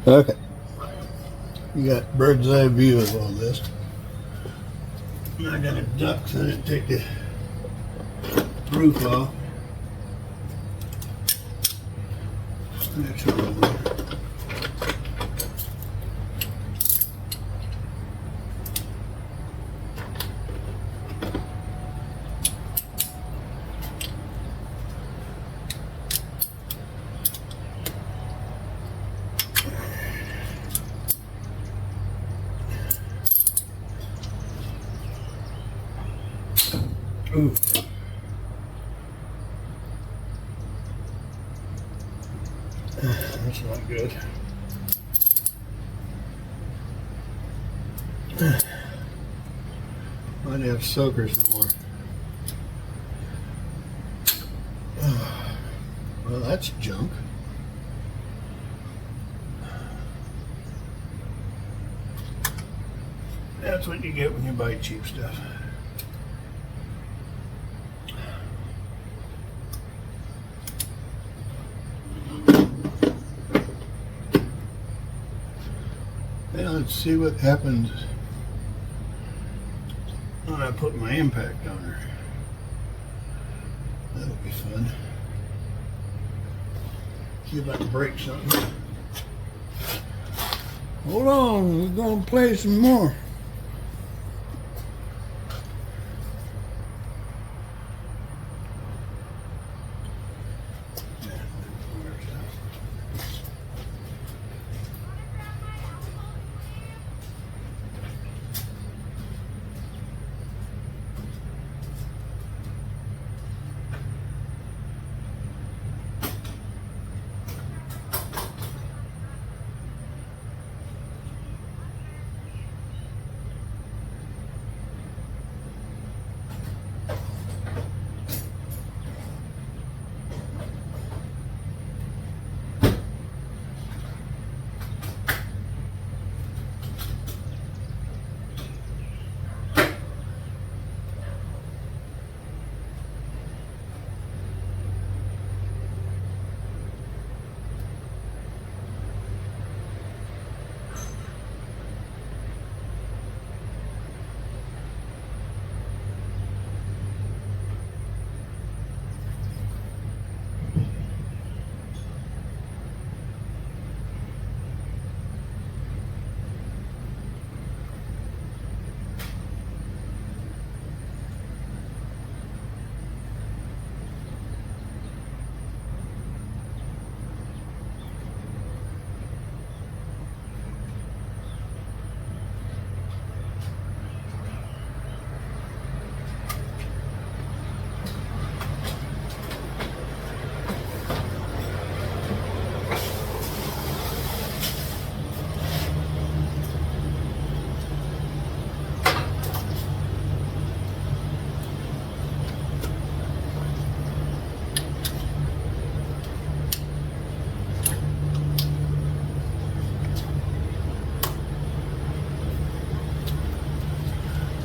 Okay, you got bird's eye view of all this. I got a duck, so I didn't take the roof off. That's all right. Ooh. That's not good. Might have soakers more. Well, that's junk. That's what you get when you buy cheap stuff. Now let's see what happens when I put my impact on her. That'll be fun. See if I can break something. Hold on, we're gonna play some more.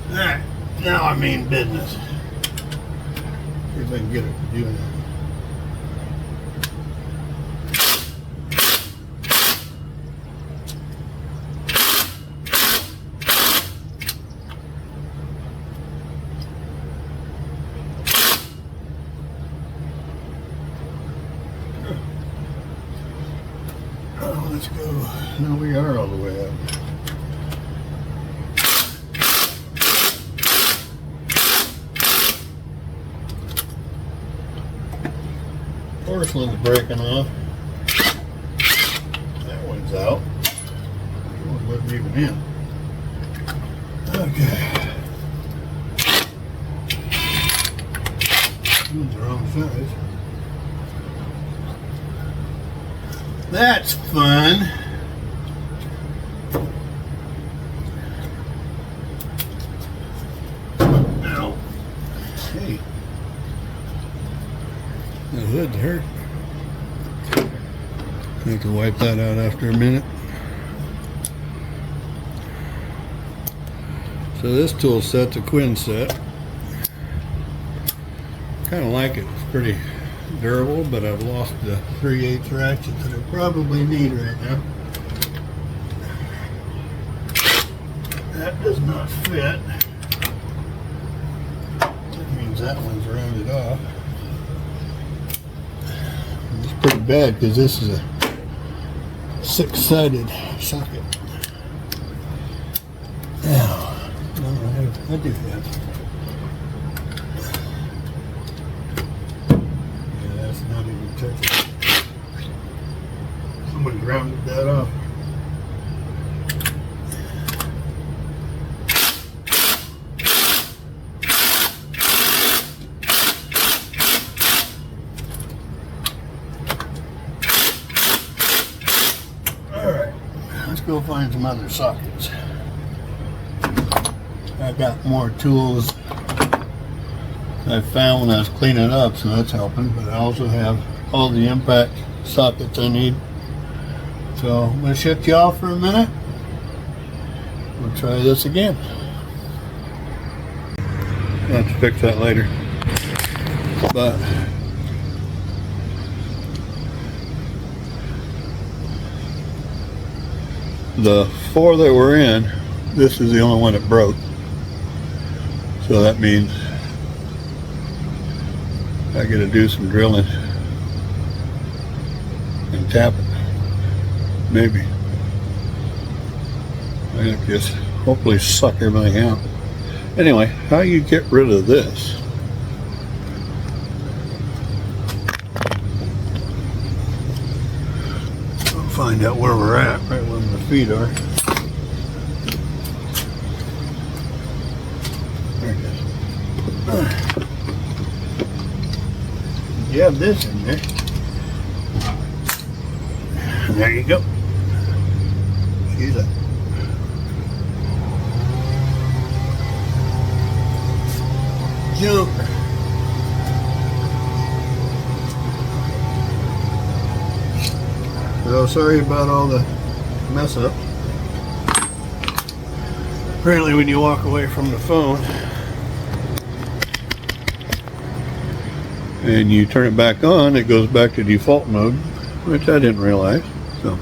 Alright, now I mean business. See if I can get it doing that. Oh, let's go. Now we are all the way up. Porcelain's breaking off. That one's out. That one wasn't even in. Okay. That one's the wrong size. That's fun. Ow. Hey. The hood hurt. I can wipe that out after a minute. So this tool set's a Quinn set. Kind of like it. It's pretty durable, but I've lost the 3/8 ratchet that I probably need right now. That does not fit. That means that one's rounded off. It's pretty bad because this is a 6-sided socket. Now, I do have. Yeah, that's not even touching. Somebody rounded that off. Go find some other sockets. I got more tools I found when I was cleaning up, so that's helping, but I also have all the impact sockets I need. So I'm going to shut you off for a minute. We'll try this again. I'll have to fix that later. But the 4 that we're in, this is the only one that broke. So that means I got to do some drilling and tap it. Maybe. I have to just hopefully suck everything out. Anyway, how you get rid of this? Find out where we're at, right where the feet are. There it is. You have this in there. And there you go. She's a junk. So sorry about all the mess up. Apparently when you walk away from the phone and you turn it back on, it goes back to default mode, which I didn't realize. So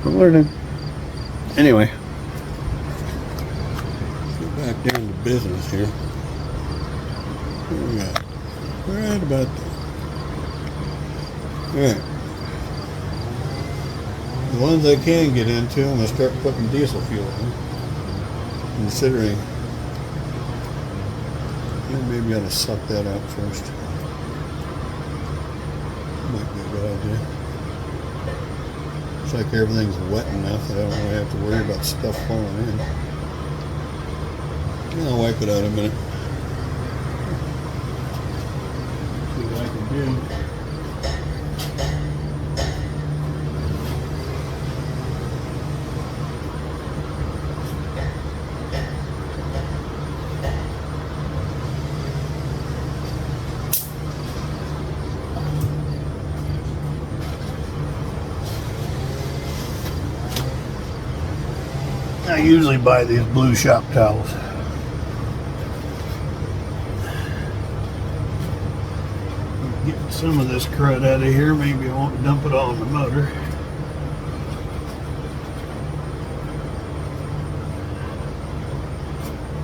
I'm learning. Anyway, get back down to business here. What we got? Right about there. Alright. The ones I can get into, I'm going to start putting diesel fuel in. Considering, maybe I ought to suck that out first. Might be a good idea. Looks like everything's wet enough that I don't really have to worry about stuff falling in. I'll wipe it out in a minute. See what I can do. I usually buy these blue shop towels. Get some of this crud out of here. Maybe I won't dump it all in the motor.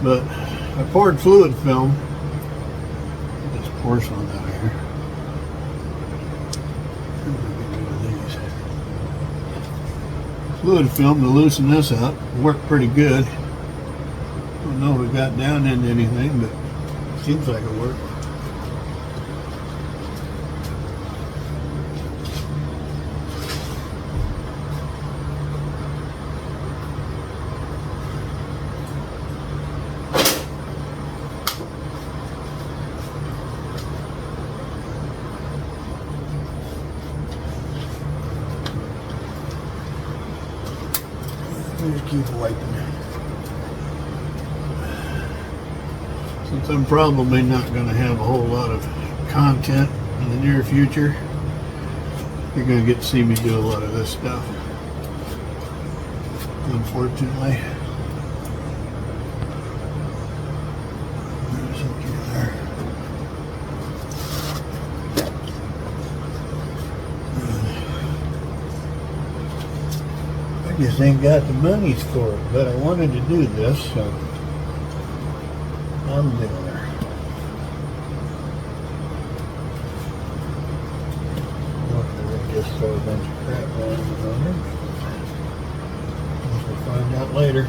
But I poured fluid film. Get this porcelain out of here. Fluid film to loosen this up. Worked pretty good. Don't know if it got down into anything, but it seems like it worked. Just keep wiping it. Since I'm probably not going to have a whole lot of content in the near future, you're going to get to see me do a lot of this stuff. Unfortunately. There's something there. I just ain't got the monies for it. But I wanted to do this, so I'm doing it. Just throw a bunch of crap on there. We'll find out later.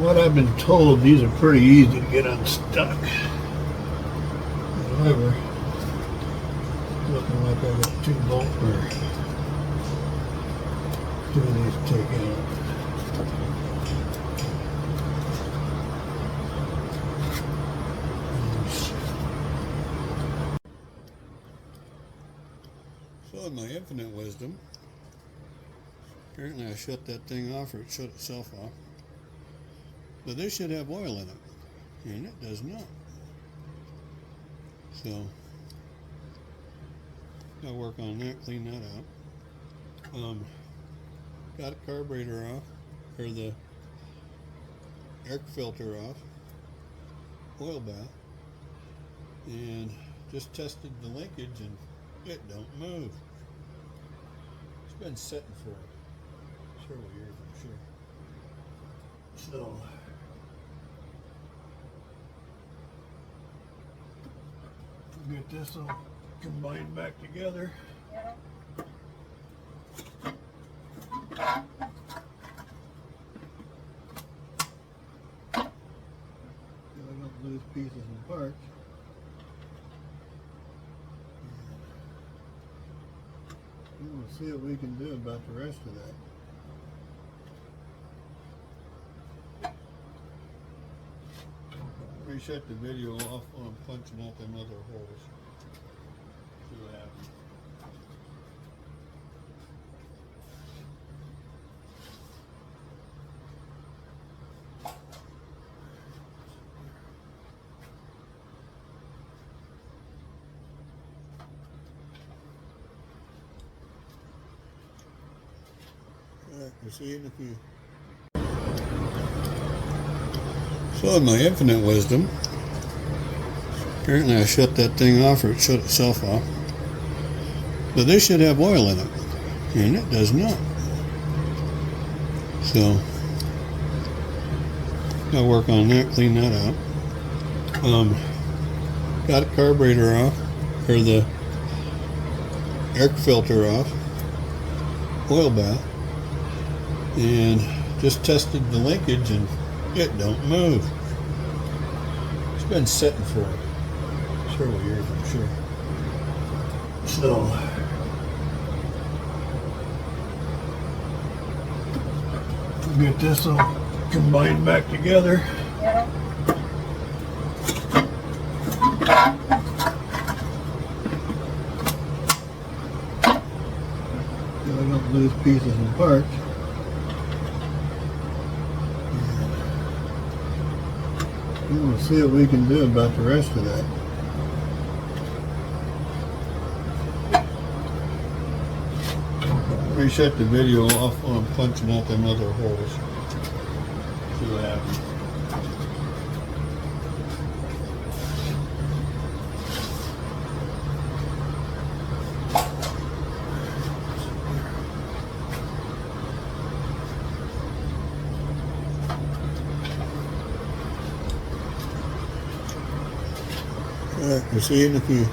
What I've been told, these are pretty easy to get unstuck. However, looking like I got 2 bolts or 2 of these taken out. So in my infinite wisdom, apparently I shut that thing off, or it shut itself off. But this should have oil in it, and it does not. So, gotta work on that, clean that out. Got a carburetor off, or the air filter off, oil bath, and just tested the linkage, and it don't move. It's been sitting for several years, I'm sure. So, get this all combined back together. So I don't lose pieces and parts. We'll see what we can do about the rest of that. Reset the video off while I'm punching out them other holes. See what happens. Alright, we'll see you in a few. So in my infinite wisdom, apparently I shut that thing off, or it shut itself off. But this should have oil in it, and it does not. So, gotta work on that, clean that out. Got a carburetor off, or the air filter off, oil bath, and just tested the linkage, and it don't move. It's been sitting for several years, I'm sure. So, get this all combined back together. So I don't lose pieces and parts. We'll see what we can do about the rest of that. Reset the video off while I'm punching out them other holes. See what happens. Alright, we'll see you in a few.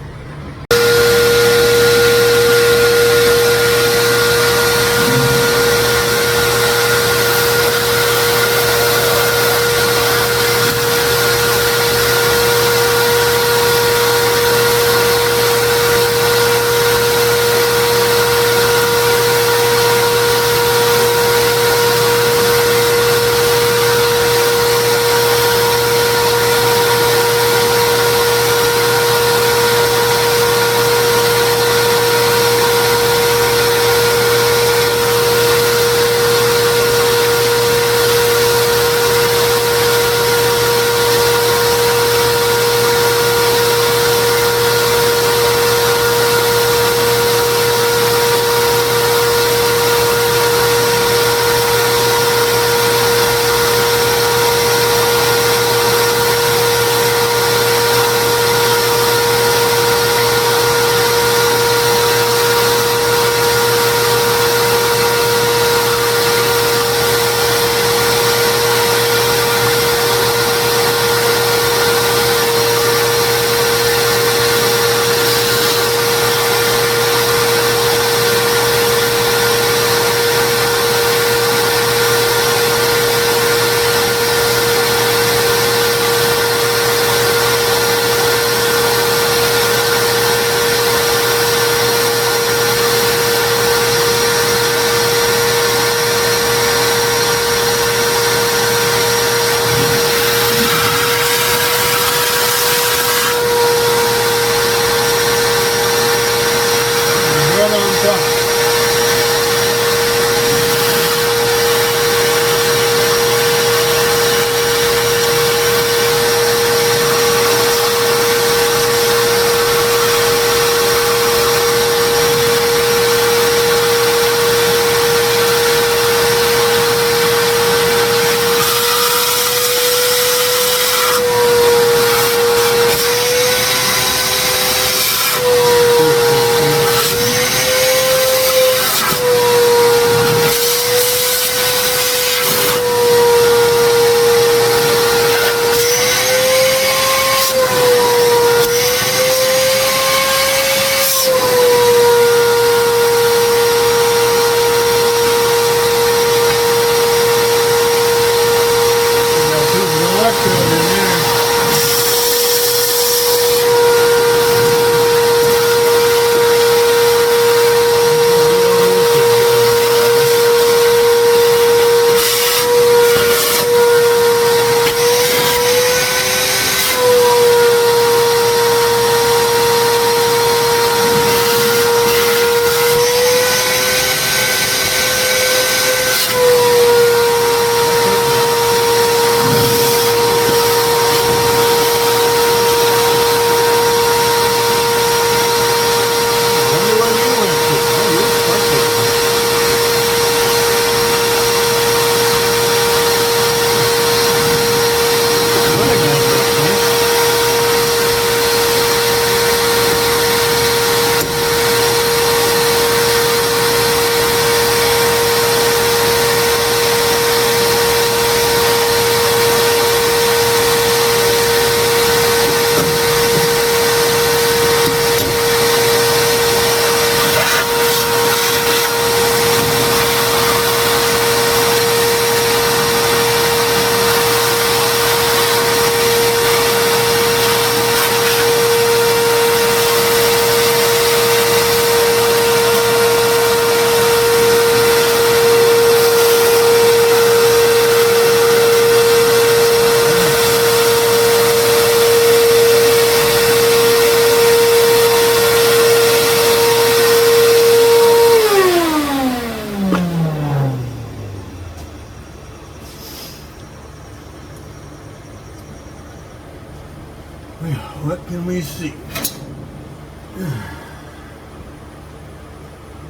Can we see?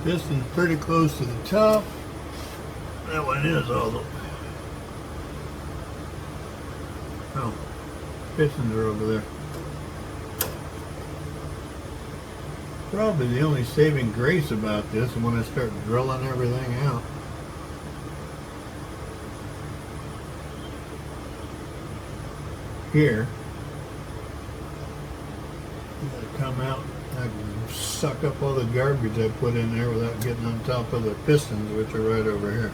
Piston's pretty close to the top. That one is all the... Oh, pistons are over there. Probably the only saving grace about this is when I start drilling everything out. Here, you gotta come out. I can suck up all the garbage I put in there without getting on top of the pistons, which are right over here.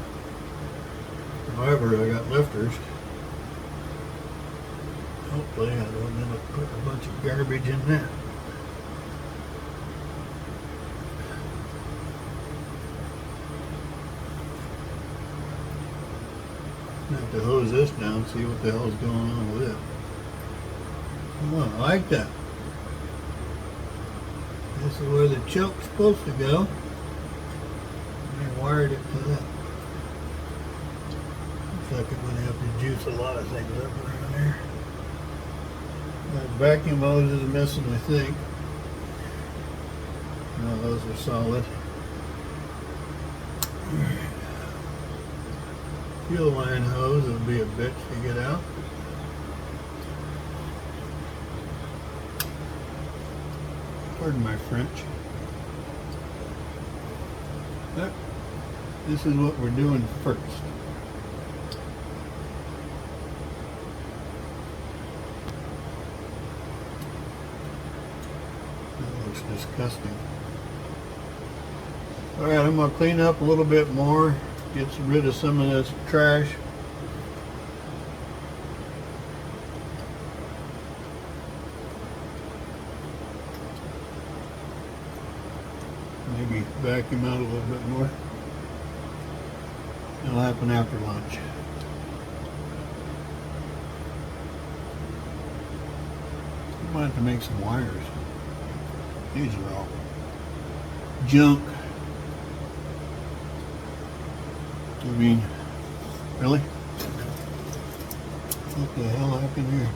However, I got lifters. Hopefully, I don't end up putting a bunch of garbage in that. I have to hose this down, see what the hell's going on with it. Oh, I like that. This is where the choke's supposed to go. I wired it to that. Looks like I'm going to have to juice a lot of things up around here. My vacuum hose is missing, I think. No, those are solid. Fuel line hose will be a bitch to get out. Pardon my French. But this is what we're doing first. That looks disgusting. Alright, I'm going to clean up a little bit more, get rid of some of this trash. Maybe vacuum out a little bit more. It'll happen after lunch. I might have to make some wires. These are all junk. I mean, really? What the hell happened here?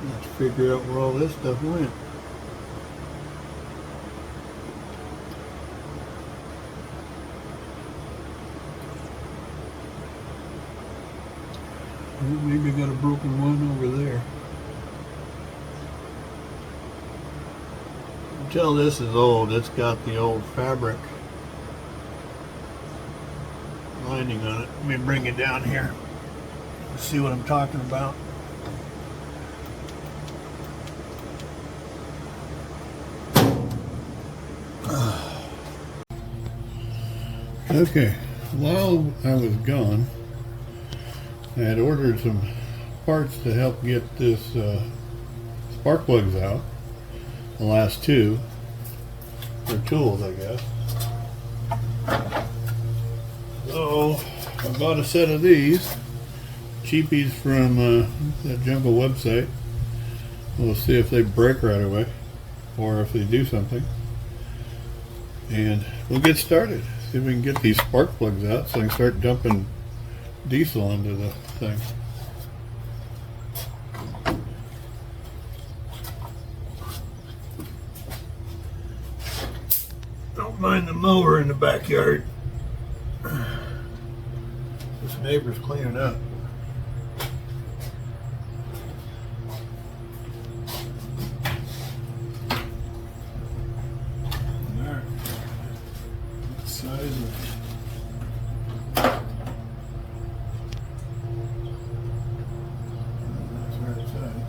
Let's figure out where all this stuff went. Maybe got a broken one over there. Until this is old, it's got the old fabric lining on it. Let me bring it down here. See what I'm talking about. Okay, while I was gone, I had ordered some parts to help get this spark plugs out. The last two. They're tools, I guess. So, I bought a set of these. Cheapies from the Jungle website. We'll see if they break right away, or if they do something. And we'll get started. See if we can get these spark plugs out so I can start dumping diesel into the thing. Don't mind the mower in the backyard. This neighbor's cleaning up. Alright. What size of... That's the right size.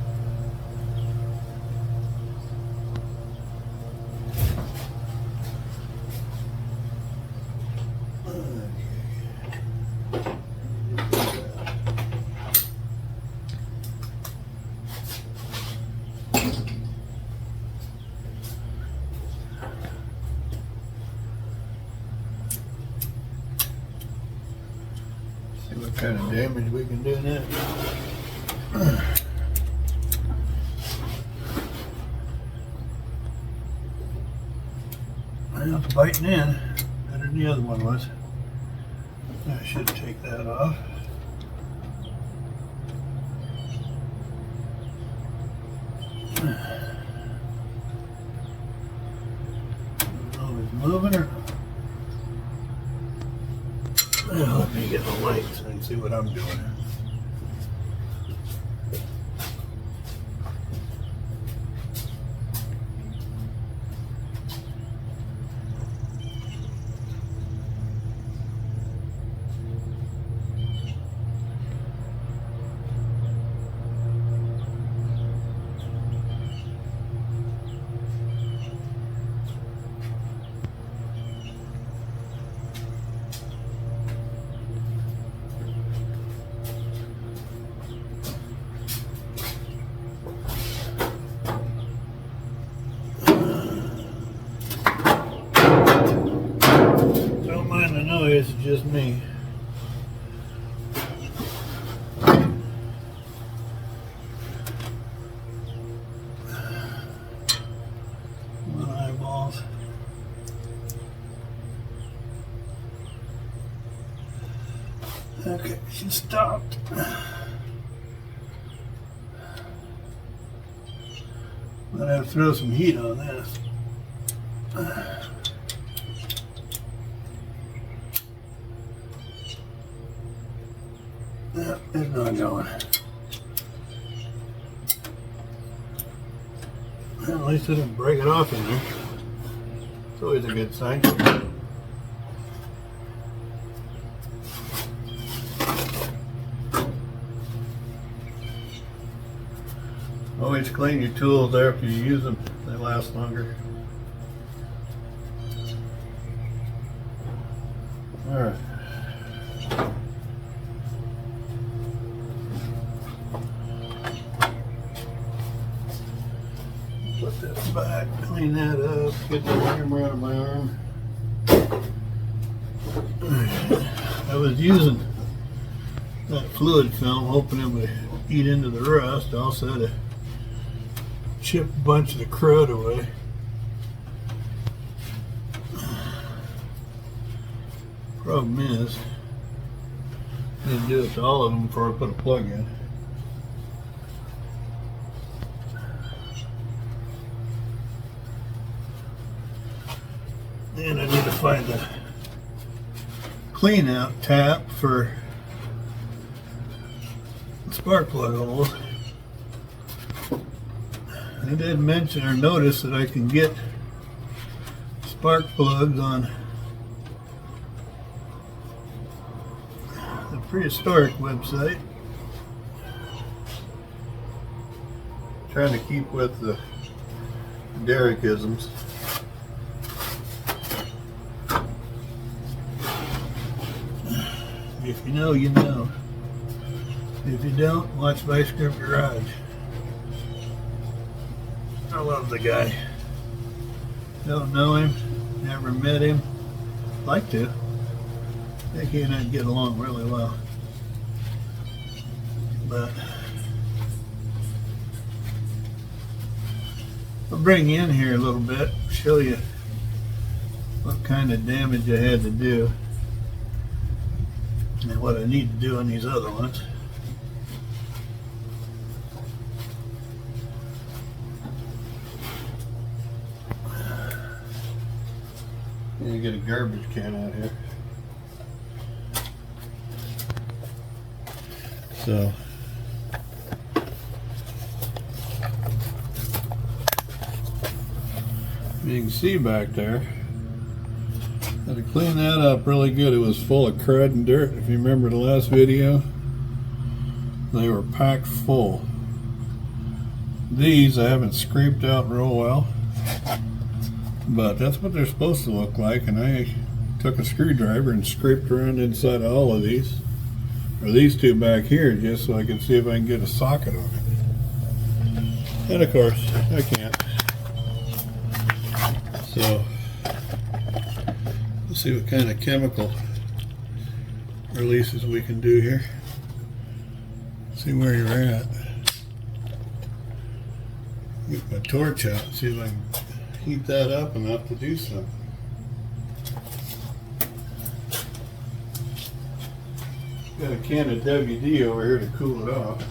See what kind of damage we can do next. Well, it's biting in. Better the other one was. I should take that off. Always moving her. Well, let me get the light so I can see what I'm doing. It's just me. My eyeballs. Okay, she stopped. Might have to throw some heat on this. Yeah, it's not going. Well, at least I didn't break it off in there. It's always a good sign. Always clean your tools after you use them. They last longer. All right. Put this back, clean that up, get the hammer out of my arm. I was using that fluid film, hoping it would eat into the rust. I also had to chip a bunch of the crud away. Problem is, I didn't do it to all of them before I put a plug in. And I need to find the clean out tap for spark plug holes. I did mention or notice that I can get spark plugs on the Prehistoric website. Trying to keep with the Derrickisms. If you know, you know. If you don't, watch Vice Grip Garage. I love the guy. Don't know him, never met him. Like to. I think he and I get along really well. But I'll bring you in here a little bit, show you what kind of damage I had to do and what I need to do on these other ones. You get a garbage can out here. So you can see back there, had to clean that up really good. It was full of crud and dirt. If you remember the last video, they were packed full. These I haven't scraped out real well, but that's what they're supposed to look like. And I took a screwdriver and scraped around inside of all of these, or these two back here, just so I can see if I can get a socket on it. And of course, I can't. So, let's see what kind of chemical releases we can do here. See where you're at. Get my torch out and see if I can heat that up enough to do something. Got a can of WD over here to cool it off.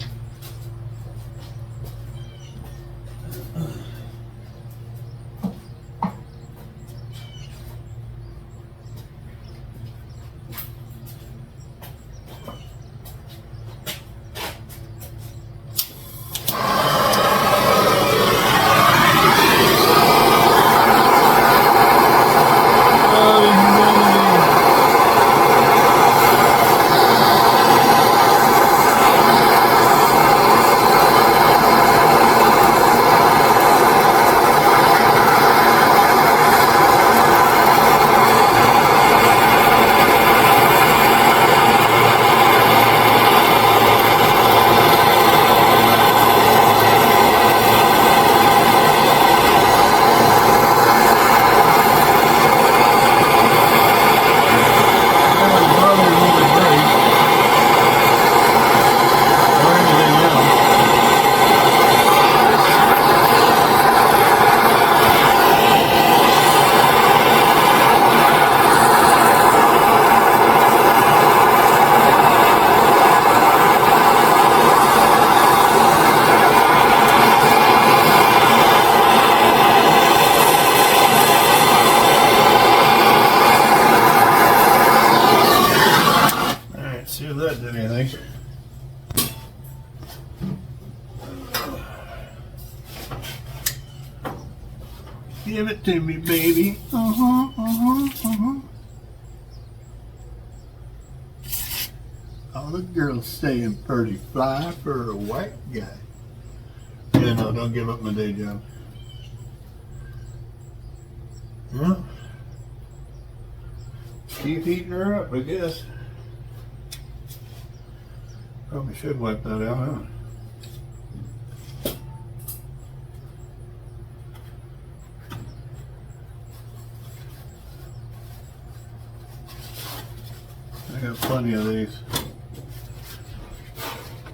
See if that did anything. Give it to me, baby. All the girls saying pretty fly for a white guy. Yeah, no, don't give up my day job. Well, keep heating her up, I guess. Probably should wipe that out, huh? I got plenty of these.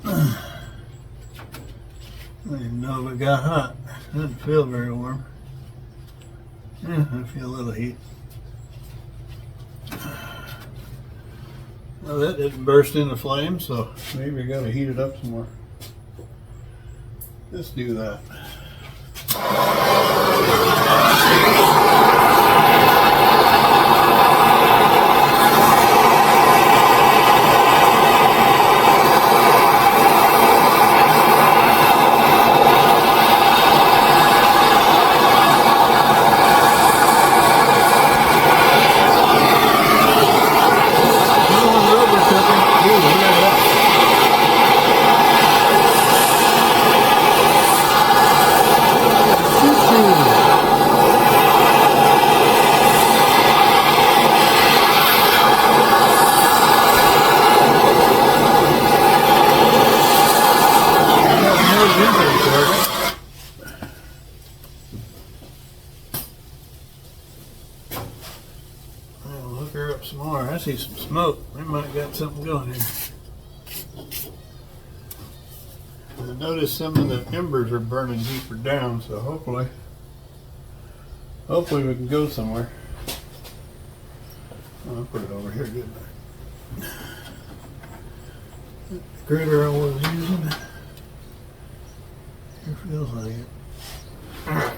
I didn't know if it got hot. It didn't feel very warm. Yeah, I feel a little heat. Well, that didn't burst into flames, so maybe I gotta heat it up some more. Let's do that. Hook her up some more. I see some smoke. We might got something going here. I noticed some of the embers are burning deeper down, so hopefully we can go somewhere. I'll put it over here, didn't I? The gritter I was using. It feels like it. Alright.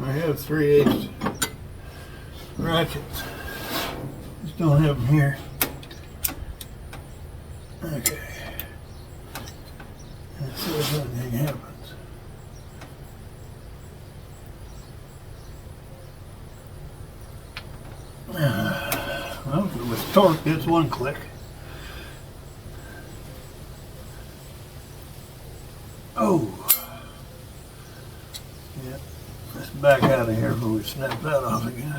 I have 3/8 ratchets. Just don't have them here. Okay. Let's see if anything happens. Well, if it was torqued, it's one click. Oh. Yeah. Let's back out of here before we snap that off again.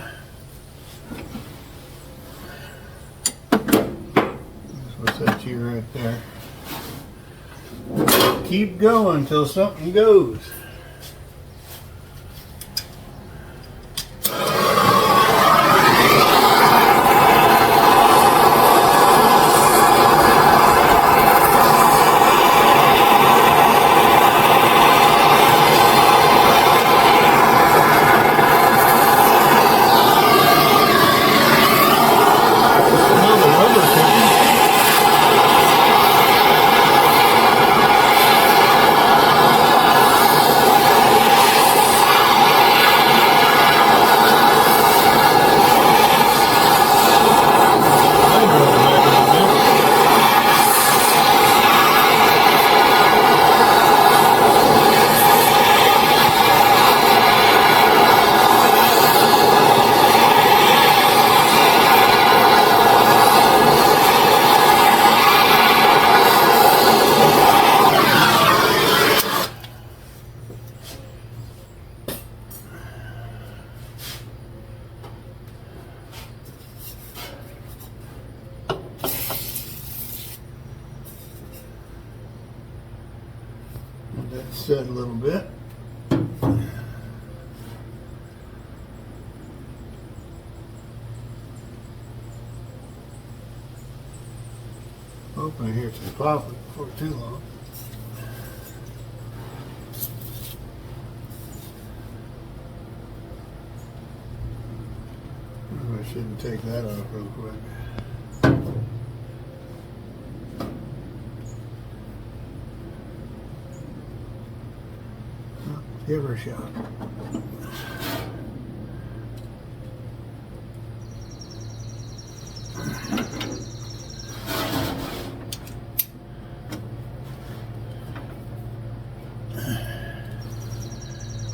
What's that you right there? Keep going until something goes. Let that set a little bit. Hoping I hear some popping before too long. I shouldn't take that off real quick. Give her a shot.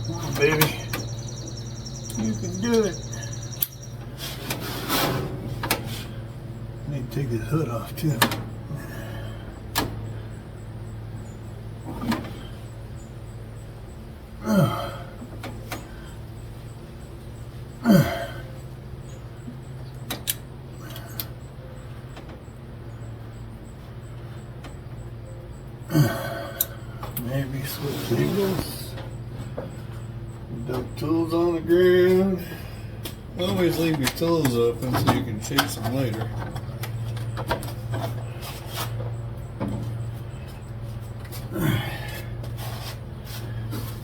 Come on, baby. You can do it. I need to take this hood off too. Maybe switch angles. Dump tools on the ground. Always leave your tools open so you can chase them later.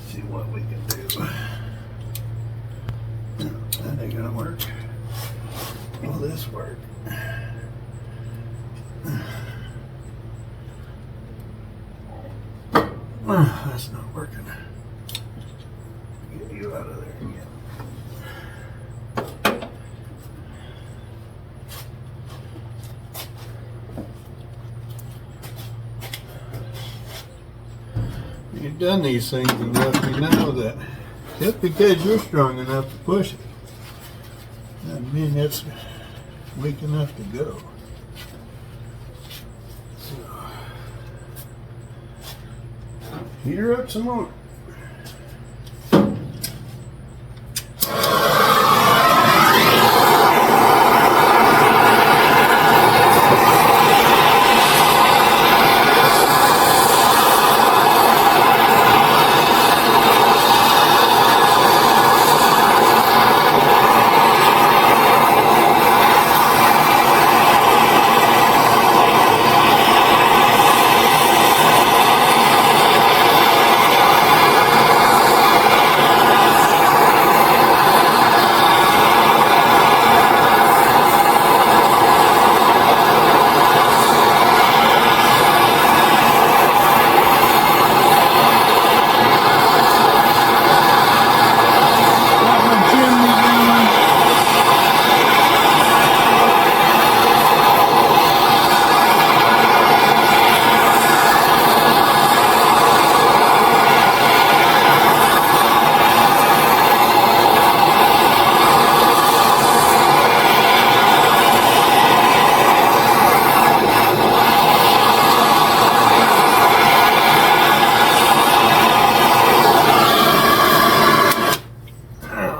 See what we can do. That ain't gonna work. Will this work? That's not working. Get you out of there again. You've done these things enough, you know that just because you're strong enough to push it doesn't mean it's weak enough to go. So, heat her up some more.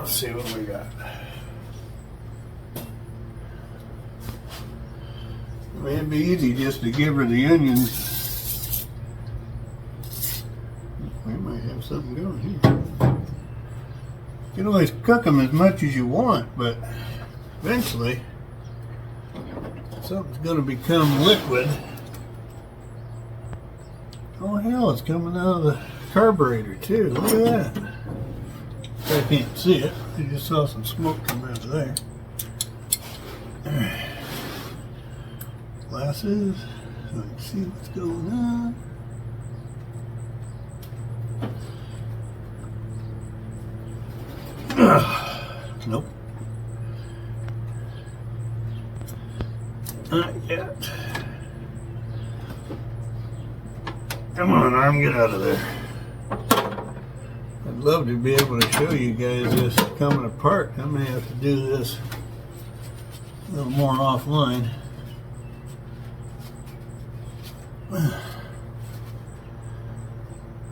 See what we got. I mean, it'd be easy just to give her the onions. We might have something going here. You can always cook them as much as you want, but eventually something's going to become liquid. Oh hell, it's coming out of the carburetor too. Look at that. I can't see it. I just saw some smoke come out of there. Glasses, so I can see what's going on. Nope. Not yet. Come on, arm, get out of there. I'd love to be able to show you guys this coming apart. I may have to do this a little more offline.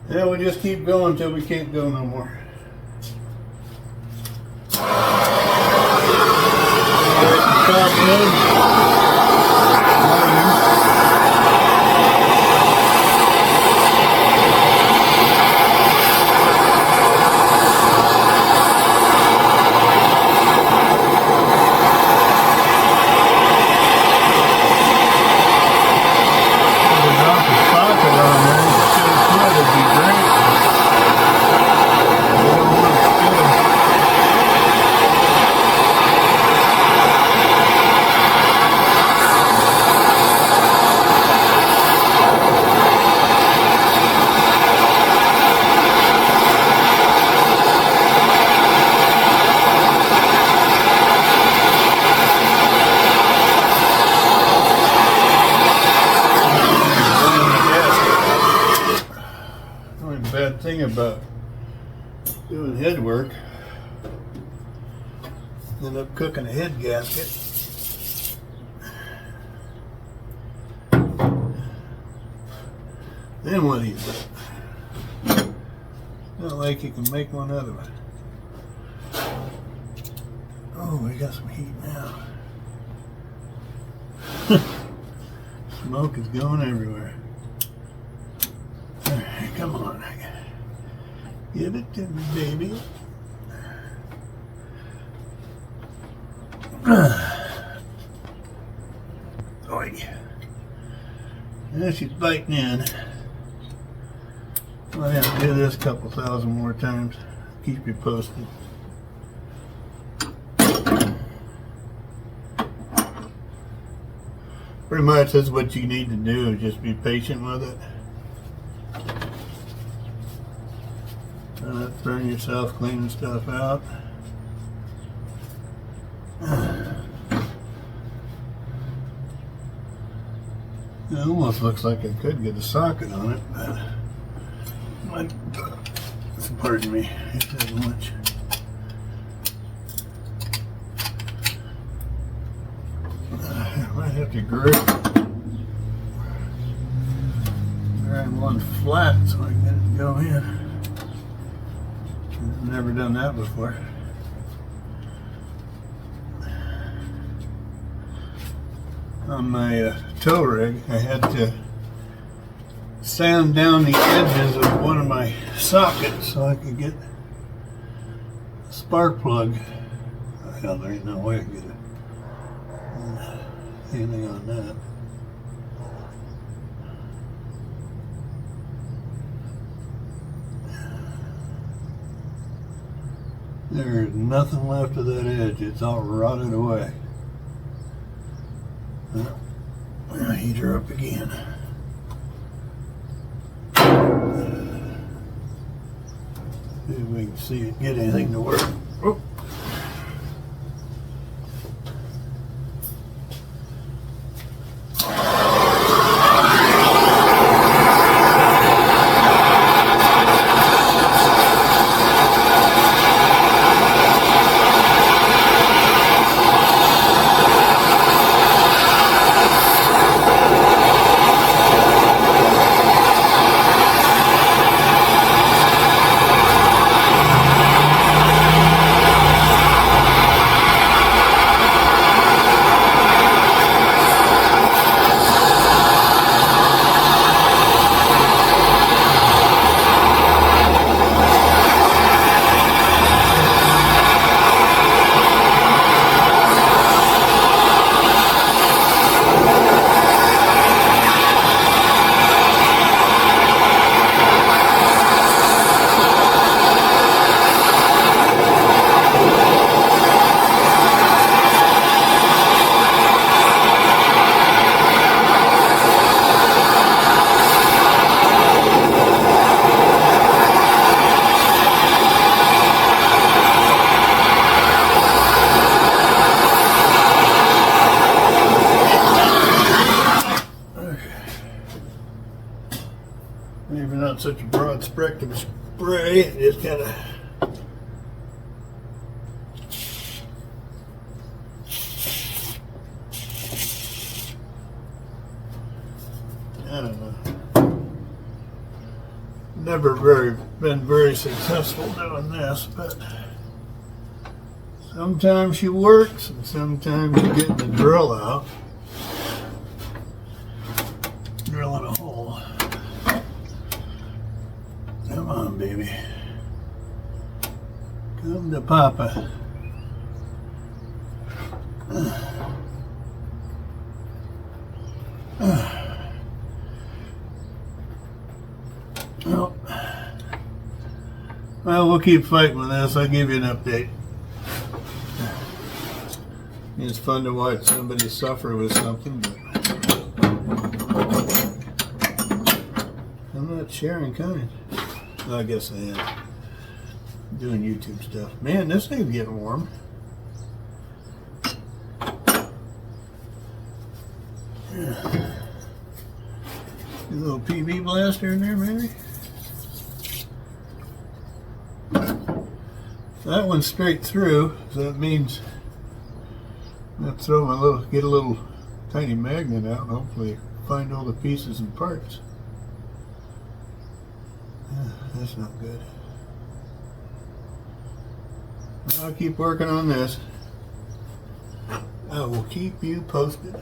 Yeah, we just keep going until we can't go no more. thing about doing head work. End up cooking a head gasket. Then what do you do? Not like you can make one other one. Oh, we got some heat now. Smoke is going everywhere. All right, come on. Give it to me, baby. Oh, yeah. Now she's biting in. I'll have to do this a couple thousand more times. Keep you posted. Pretty much that's what you need to do, is just be patient with it. Try not to burn yourself cleaning stuff out. It almost looks like I could get a socket on it, but pardon me, it's that much. I might have to grind one flat so I can get it to go in. I've never done that before. On my tow rig, I had to sand down the edges of one of my sockets so I could get a spark plug. Hell, there ain't no way I can get anything on that. There's nothing left of that edge. It's all rotted away. I'll heat her up again. See if we can see it, get anything to work. Oh. Maybe not such a broad spectrum spray, just kind of I don't know. Never been very successful doing this, but sometimes she works and sometimes you get the drill out. Drilling a hole. Come on, baby. Come to Papa. Well, we'll keep fighting with this. I'll give you an update. It's fun to watch somebody suffer with something, but I'm not sharing kind. Well, I guess I am. Doing YouTube stuff. Man, this thing's getting warm. Yeah. A little PB blaster in there, maybe? That one's straight through, so that means I'm gonna throw my little, get a little tiny magnet out and hopefully find all the pieces and parts. That's not good. I'll keep working on this. I will keep you posted.